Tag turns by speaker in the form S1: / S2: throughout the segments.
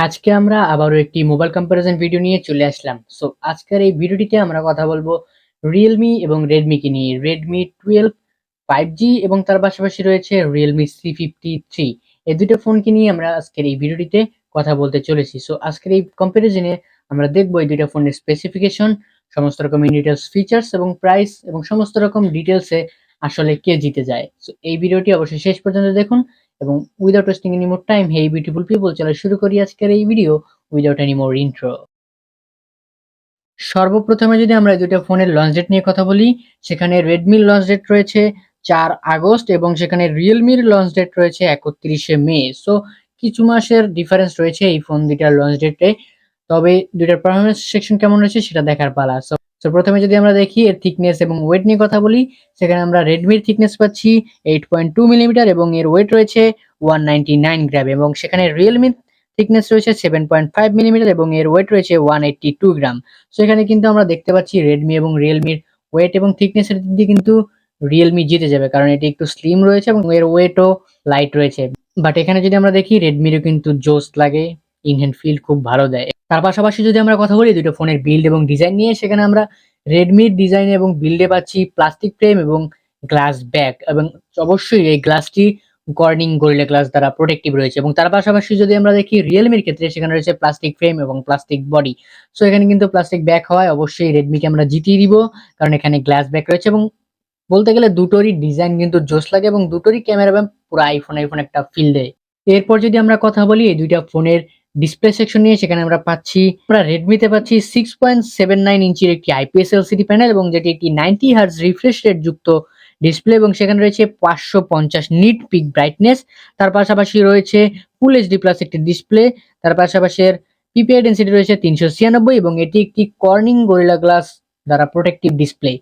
S1: আজকে আমরা আবারও একটি মোবাইল কম্পারিজন ভিডিও নিয়ে চলে আসলাম। সো আজকের এই ভিডিওটিতে আমরা কথা বলবো রিয়েলমি এবং রেডমি কে নিয়ে। রেডমি 12 5G এবং তার পাশাপাশি রয়েছে রিয়েলমি C53। এই দুটো ফোনকে নিয়ে আমরা আজকের এই ভিডিওটিতে কথা বলতে চলেছি। সো আজকের এই কম্পারিজনে আমরা দেখবো এই দুটো ফোনের স্পেসিফিকেশন, সমস্ত রকম ডিটেলস, ফিচার্স এবং প্রাইস এবং সমস্ত রকম ডিটেলসে আসলে কে জিতে যায়। সো এই ভিডিওটি অবশ্যই শেষ পর্যন্ত দেখুন এবং without wasting any more time, hey beautiful people, চলো শুরু করি আজকের এই video without any more intro. সর্বপ্রথমে যদি আমরা এই দুটো ফোনের লঞ্চ ডেট নিয়ে কথা বলি, সেখানে রেডমির লঞ্চ ডেট রয়েছে 4 আগস্ট এবং সেখানে রিয়েলমির লঞ্চ ডেট রয়েছে 31শে মে। সো কিছু মাসের ডিফারেন্স রয়েছে এই ফোন দুইটার লঞ্চ ডেটে। তবে দুইটার পারফরমেন্স সেকশন কেমন রয়েছে সেটা দেখার পালা। সো প্রথমে যদি আমরা দেখি এর থিকনেস এবং ওয়েট নিয়ে কথা বলি, সেখানে আমরা রেডমির থিকনেস পাচ্ছি 8.2 মিলিমিটার এবং এর ওয়েট রয়েছে 199 গ্রাম, এবং সেখানে রিয়েলমির থিকনেস রয়েছে 7.5 মিলিমিটার এবং এর ওয়েট রয়েছে 182 গ্রাম। সো এখানে কিন্তু আমরা দেখতে পাচ্ছি রেডমি এবং রিয়েলমির ওয়েট এবং থিকনেসের দিক দিয়ে কিন্তু রিয়েলমি জিতে যাবে, কারণ এটি একটু স্লিম রয়েছে এবং এর ওয়েটও লাইট রয়েছে। বাট এখানে যদি আমরা দেখি রেডমিরও কিন্তু জোস লাগে, ইন হ্যান্ড ফিল খুব ভালো দেয়। তার পাশাপাশি যদি আমরা কথা বলি দুটো ফোনের বিল্ড এবং ডিজাইন নিয়ে, সেখানে আমরা রেডমির ডিজাইন এবং বিল্ডে পাচ্ছি প্লাস্টিক ফ্রেম এবং গ্লাস ব্যাক, এবং অবশ্যই এই গ্লাসটি কর্নিং গরিলা গ্লাস দ্বারা প্রোটেক্টিভ রয়েছে। এবং তার পাশাপাশি যদি আমরা দেখি রিয়েলমির ক্ষেত্রে, সেখানে রয়েছে প্লাস্টিক ফ্রেম এবং প্লাস্টিক বডি। সো এখানে কিন্তু প্লাস্টিক ব্যাক হওয়ায় অবশ্যই রেডমিকে আমরা জিতিয়ে দিব, কারণ এখানে গ্লাস ব্যাক রয়েছে। এবং বলতে গেলে দুটোরই ডিজাইন কিন্তু জোস লাগে এবং দুটোরই ক্যামেরা পুরো আইফোন আইফোন একটা ফিল দেয়। এরপর যদি আমরা কথা বলি এই দুইটা ফোনের ডিসপ্লে সেকশন নিয়ে, সেখানে আমরা রেডমিতে পাচ্ছি 6.79 ইঞ্চির একটি আইপিএস এলসিডি প্যানেল, এবং যেটি একটি 90 হার্জ রিফ্রেশ রেট যুক্ত ডিসপ্লে, এবং সেখানে রয়েছে 550 নিট পিক ব্রাইটনেস। তার পাশাপাশি রয়েছে ফুল এইচডি প্লাস একটি ডিসপ্লে। তার পাশাপাশি এর পিপিআই ডেন্সিটি রয়েছে 396, এবং এটি একটি কর্নিং গরিলা গ্লাস দ্বারা প্রোটেক্টিভ ডিসপ্লে।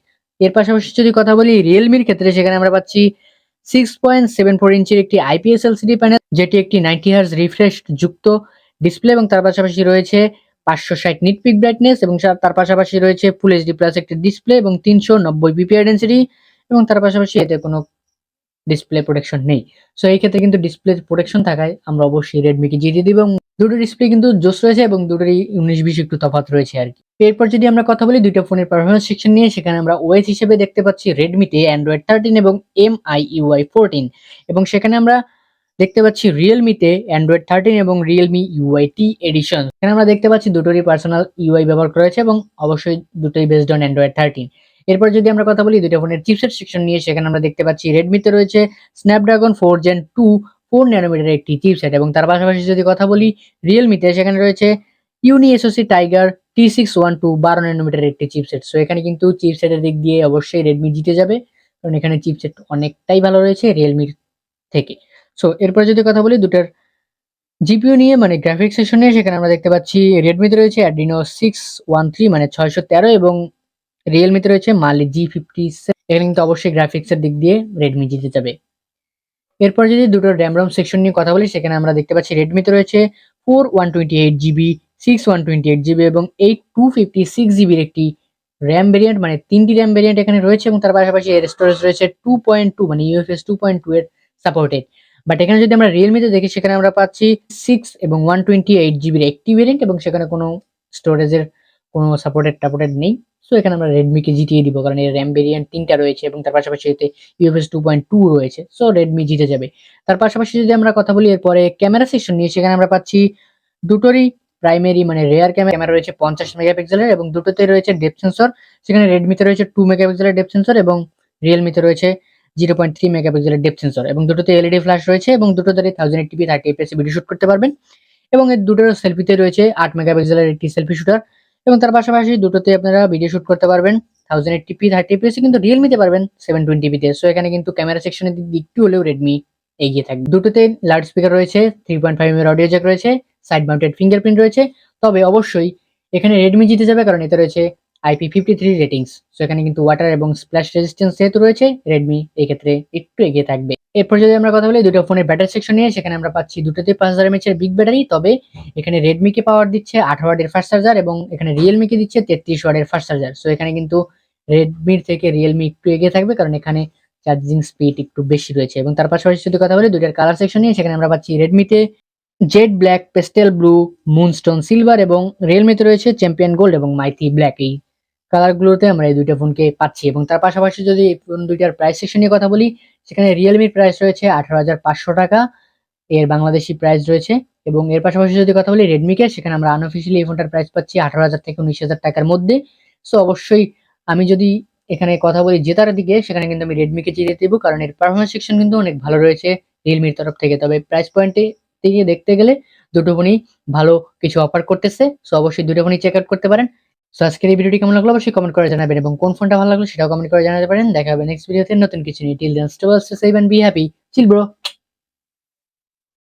S1: এর পাশাপাশি যদি কথা বলি রিয়েলমির ক্ষেত্রে, সেখানে আমরা পাচ্ছি 6.74 ইঞ্চির একটি আইপিএস এলসিডি প্যানেল, যেটি একটি 90 হার্জ রিফ্রেশ যুক্ত ডিসপ্লে, এবং তার পাশাপাশি রয়েছে 560 নিট পিক ব্রাইটনেস, এবং তার পাশাপাশি রয়েছে ফুল এইচডি প্লাস একটি ডিসপ্লে এবং 390 পিপিআই ডেন্সিটি, এবং তার পাশাপাশি এতে কোনো ডিসপ্লে প্রোটেকশন নেই। সো এই ক্ষেত্রে কিন্তু ডিসপ্লে প্রোটেকশন থাকায় আমরা অবশ্যই রেডমিকে জিতিয়ে দিব, এবং দুটো ডিসপ্লে কিন্তু জোস রয়েছে এবং দুটোরই 19-20 একটু তফাৎ রয়েছে আর কি। এরপর যদি আমরা কথা বলি দুইটা ফোনের পারফরমেন্স সেকশন নিয়ে, সেখানে আমরা ওএস হিসেবে দেখতে পাচ্ছি রেডমিতে অ্যান্ড্রয়েড 13 এবং MIUI 14, এবং সেখানে আমরা দেখতে পাচ্ছি রিয়েলমিতে অ্যান্ড্রয়েড 13 এবং রিয়েলমি ইউআই-টি এডিশন। এখানে আমরা দেখতে পাচ্ছি দুটোরই পার্সোনাল ইউআই ব্যবহার করা হয়েছে এবং অবশ্যই দুটোই বেসড অন অ্যান্ড্রয়েড 13। এরপর যদি আমরা কথা বলি দুটো ফোনের চিপসেট সেকশন নিয়ে, সেখানে আমরা দেখতে পাচ্ছি রেডমিতে রয়েছে স্ন্যাপড্রাগন 4 Gen 2 4 ন্যানোমিটারের একটি চিপসেট, এবং তার পাশাপাশি যদি কথা বলি রিয়েলমিতে, সেখানে রয়েছে ইউনি এসওসি টাইগার T612 12 ন্যানোমিটারের একটি চিপসেট। সো এখানে কিন্তু চিপসেটের দিক দিয়ে অবশ্যই রেডমি জিতে যাবে, কারণ এখানে চিপসেট অনেকটাই ভালো রয়েছে রিয়েলমির থেকে। সো এরপর যদি কথা বলি দুটার জিপিইউ নিয়ে, মানে গ্রাফিক্স সেকশন নিয়ে, সেখানে আমরা দেখতে পাচ্ছি রেডমিতে রয়েছে অ্যাড্রিনো 613 মানে 613, এবং রিয়েলমিতে রয়েছে মালি G57। এখানে কিন্তু অবশ্যই গ্রাফিক্সের দিক দিয়ে রেডমি জিতে যাবে। এরপর যদি দুটো র্যাম রম সেকশন নিয়ে কথা বলি, সেখানে আমরা দেখতে পাচ্ছি রেডমিতে রয়েছে 4128 জিবি, 6128 জিবি এবং 8256 জিবির একটি র্যাম ভেরিয়েন্ট, মানে তিনটি র্যাম ভেরিয়েন্ট এখানে রয়েছে, এবং তার পাশাপাশি এর স্টোরেজ রয়েছে 2.2 মানে ইউএফএস 2.2 এর সাপোর্টেড। বাট এখানে যদি আমরা রিয়েলমিতে দেখি, সেখানে আমরা পাচ্ছি 6 এবং 128 জিবির একটি ভেরিয়েন্ট, এবং সেখানে কোনো স্টোরেজের কোনো সাপোর্টেড নেই। সো এখানে আমরা রেডমিকে জিতিয়ে দিব, কারণ এর র্যাম ভেরিয়েন্ট তিনটা রয়েছে এবং তার পাশাপাশি এতে ইউএফএস 2.2 রয়েছে। সো রেডমি জিতে যাবে। তার পাশাপাশি যদি আমরা কথা বলি এরপরে ক্যামেরা সেকশন নিয়ে, সেখানে আমরা পাচ্ছি দুটোরই প্রাইমারি মানে রেয়ার ক্যামেরা রয়েছে 50 মেগাপিক্সেলের, এবং দুটোতে রয়েছে ডেপথ সেন্সর। সেখানে রেডমিতে রয়েছে 2 মেগাপিক্সেলের ডেপথ সেন্সর এবং রিয়েলমিতে রয়েছে 0.3 মেগাপিক্সেলের ডেপথ সেন্সর, এবং দুটোতে এলইডি ফ্ল্যাশ রয়েছে, এবং দুটোতে 1080p 30fps ভিডিও শুট করতে পারবেন। এবং এর দুটোর সেলফিতে রয়েছে 8 মেগাপিক্সেলের একটি সেলফি শুটার, এবং তার পাশাপাশি দুটোতে আপনারা ভিডিও শুট করতে পারবেন 1080p 30fps, কিন্তু রিয়েলমিতে পারবেন 720p তে। সো এখানে কিন্তু ক্যামেরা সেকশনের দিক দিয়ে একটু হলেও রেডমি এগিয়ে থাকবে। দুটোতে লাউড স্পিকার রয়েছে, 3.5 mm অডিও জ্যাক রয়েছে, সাইড মাউন্টেড ফিঙ্গারপ্রিন্ট রয়েছে। তবে অবশ্যই এখানে রেডমি জিতে যাবে, কারণ এতে রয়েছে IP53 রেটিংস। সো এখানে কিন্তু ওয়াটার এবং স্প্ল্যাশ রেজিস্ট্যান্স যেহেতু রয়েছে, রেডমি এই ক্ষেত্রে একটু এগিয়ে থাকবে। এরপর যদি আমরা কথা বলি দুটো ফোনের ব্যাটারি সেকশন নিয়ে, সেখানে আমরা পাচ্ছি দুটোতে 5000 mAh এর বিগ ব্যাটারি। তবে এখানে রেডমিকে পাওয়ার দিচ্ছে 18 ওয়াটের ফাস্ট চার্জার, এবং এখানে রিয়েলমিকে দিচ্ছে 33 ওয়াটের ফাস্ট চার্জার। সো এখানে কিন্তু রেডমির থেকে রিয়েলমি একটু এগিয়ে থাকবে, কারণ এখানে চার্জিং স্পিড একটু বেশি রয়েছে। এবং তার পাশাপাশি যদি কথা বলি দুইটার কালার সেকশন নিয়ে, সেখানে আমরা পাচ্ছি রেডমিতে jade black, pastel blue, moonstone silver এবং রিয়েলমিতে রয়েছে চ্যাম্পিয়ন গোল্ড এবং মাইথি ব্ল্যাক। এই কালারগুলোতে আমরা এই দুইটা ফোনকে পাচ্ছি এবং তার পাশাপাশি যদি এই ফোন দুইটার প্রাইস সেকশন নিয়ে কথা বলি, সেখানে রিয়েলমির প্রাইস রয়েছে 18,500 টাকা, এর বাংলাদেশি প্রাইস রয়েছে। এবং এর পাশাপাশি যদি কথা বলি রেডমিকে, সেখানে আমরা আনঅফিসিয়ালি এই ফোনটার প্রাইস পাচ্ছি 18,000 থেকে 19,000 টাকার মধ্যে। সো অবশ্যই আমি যদি এখানে কথা বলি জেতার দিকে, সেখানে কিন্তু আমি রেডমিকে জিতে দেবো, কারণ এর পারফরমেন্স সেকশন কিন্তু অনেক ভালো রয়েছে রিয়েলমির তরফ থেকে। তবে প্রাইস পয়েন্টে থেকে দেখতে গেলে দুটো ফোনই ভালো কিছু অফার করতেছে। সো অবশ্যই দুটো ফোনই চেক আউট করতে পারেন। সো আজকের এই ভিডিওটি কেমন লাগলো অবশ্যই কমেন্ট করে জানাবেন এবং কোন ফোনটা ভালো লাগলো সেটাও কমেন্ট করে জানাতে পারেন। দেখা হবে নেক্সট ভিডিওতে নতুন কিছু নিয়ে। Till then stay safe and be happy. Chill bro.